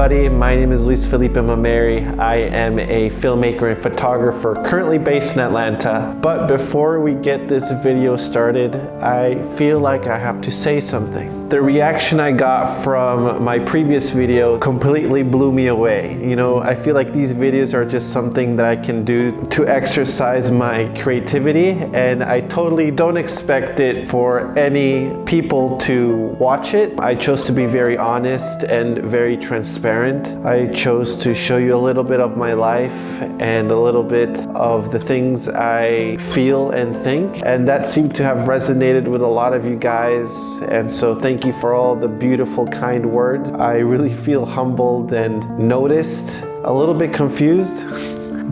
everybody, my name is Luis Felipe Mameri. I am a filmmaker and photographer currently based in Atlanta. But before we get this video started, I feel like I have to say something. The reaction I got from my previous video completely blew me away. You know, I feel like these videos are just something that I can do to exercise my creativity, and I totally don't expect it for any people to watch it. I chose to be very honest and very transparent. I chose to show you a little bit of my life and a little bit of the things I feel and think, and that seemed to have resonated with a lot of you guys, and so thank you for all the beautiful, kind words. I really feel humbled and noticed, a little bit confused,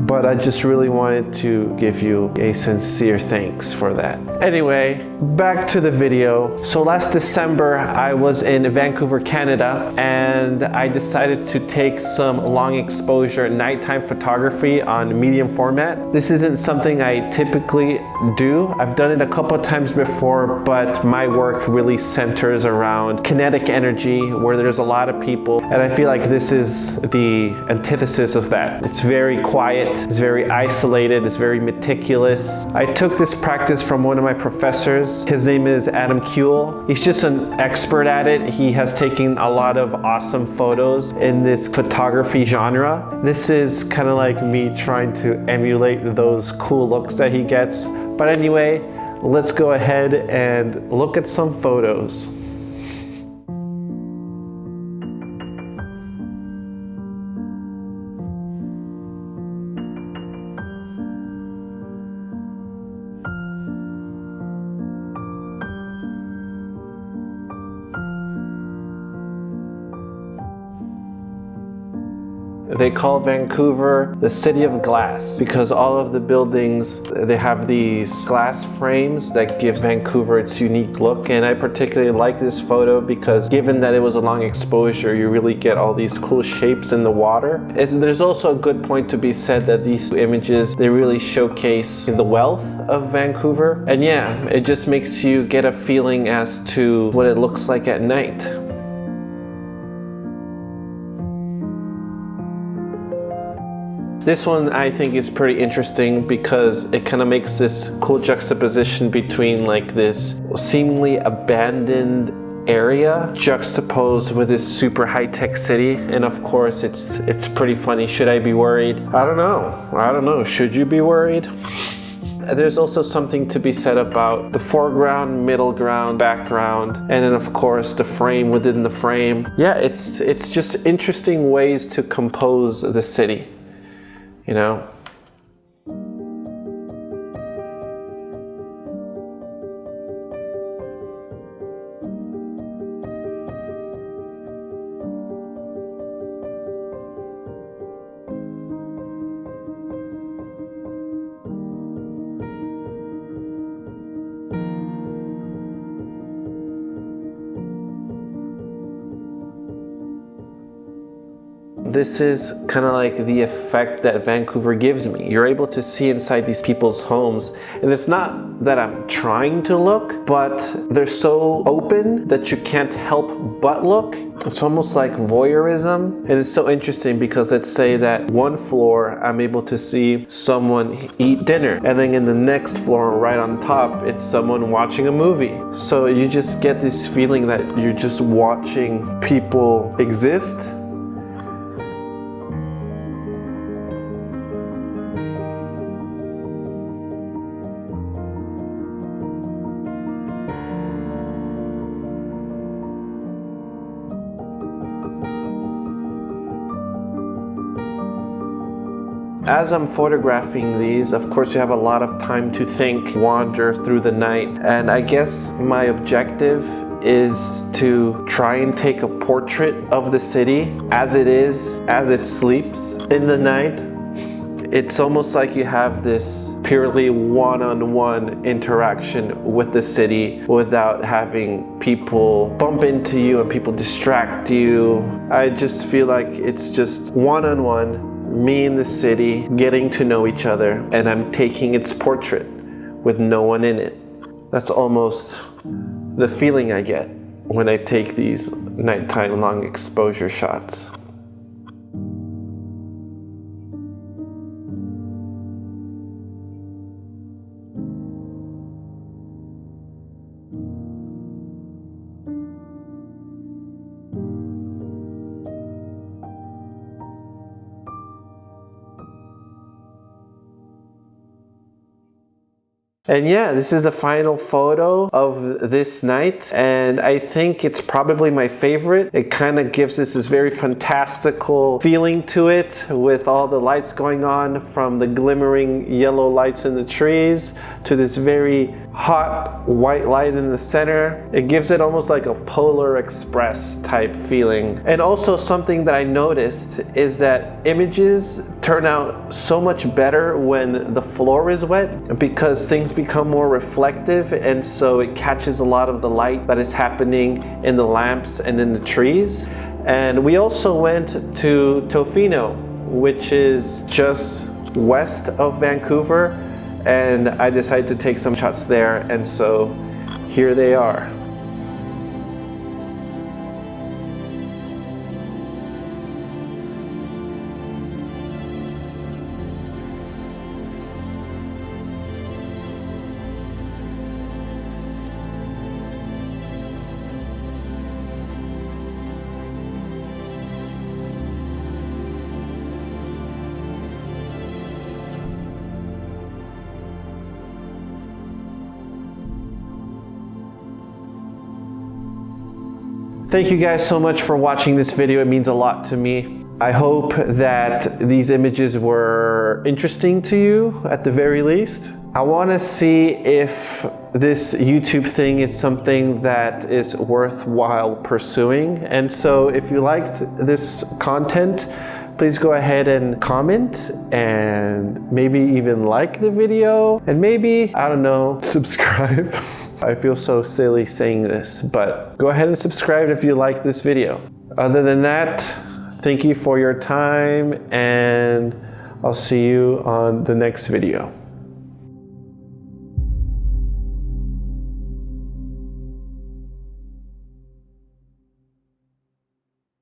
but I just really wanted to give you a sincere thanks for that. Anyway, back to the video. So last December, I was in Vancouver, Canada, and I decided to take some long exposure nighttime photography on medium format. This isn't something I typically do. I've done it a couple of times before, but my work really centers around kinetic energy where there's a lot of people, and I feel like this is the antithesis of that. It's very quiet. It's very isolated, it's very meticulous. I took this practice from one of my professors. His name is Adam Kuehl. He's just an expert at it. He has taken a lot of awesome photos in this photography genre. This is kind of like me trying to emulate those cool looks that he gets. But anyway, let's go ahead and look at some photos. They call Vancouver the city of glass because all of the buildings, they have these glass frames that give Vancouver its unique look. And I particularly like this photo because given that it was a long exposure, you really get all these cool shapes in the water. There's also a good point to be said that these images, they really showcase the wealth of Vancouver. And yeah, it just makes you get a feeling as to what it looks like at night. This one I think is pretty interesting because it kind of makes this cool juxtaposition between like this seemingly abandoned area juxtaposed with this super high-tech city. And of course it's pretty funny. Should I be worried? I don't know. Should you be worried? There's also something to be said about the foreground, middle ground, background, and then of course the frame within the frame. Yeah, it's just interesting ways to compose the city. You know? This is kind of like the effect that Vancouver gives me. You're able to see inside these people's homes, and it's not that I'm trying to look, but they're so open that you can't help but look. It's almost like voyeurism, and it's so interesting because let's say that one floor I'm able to see someone eat dinner, and then in the next floor right on top it's someone watching a movie. So you just get this feeling that you're just watching people exist. As I'm photographing these, of course you have a lot of time to think, wander through the night, and I guess my objective is to try and take a portrait of the city as it is, as it sleeps in the night. It's almost like you have this purely one-on-one interaction with the city without having people bump into you and people distract you. I just feel like it's just one-on-one, me in the city, getting to know each other, and I'm taking its portrait with no one in it. That's almost the feeling I get when I take these nighttime long exposure shots. And yeah, this is the final photo of this night, and I think it's probably my favorite. It kind of gives us this very fantastical feeling to it with all the lights going on, from the glimmering yellow lights in the trees to this very hot white light in the center. It gives it almost like a Polar Express type feeling. And also something that I noticed is that images turn out so much better when the floor is wet, because things become more reflective, and so it catches a lot of the light that is happening in the lamps and in the trees. And we also went to Tofino, which is just west of Vancouver, and I decided to take some shots there, and so here they are. Thank you guys so much for watching this video. It means a lot to me. I hope that these images were interesting to you at the very least. I want to see if this YouTube thing is something that is worthwhile pursuing. And so if you liked this content, please go ahead and comment and maybe even like the video, and maybe, I don't know, subscribe. I feel so silly saying this, but go ahead and subscribe if you like this video. Other than that, thank you for your time, and I'll see you on the next video.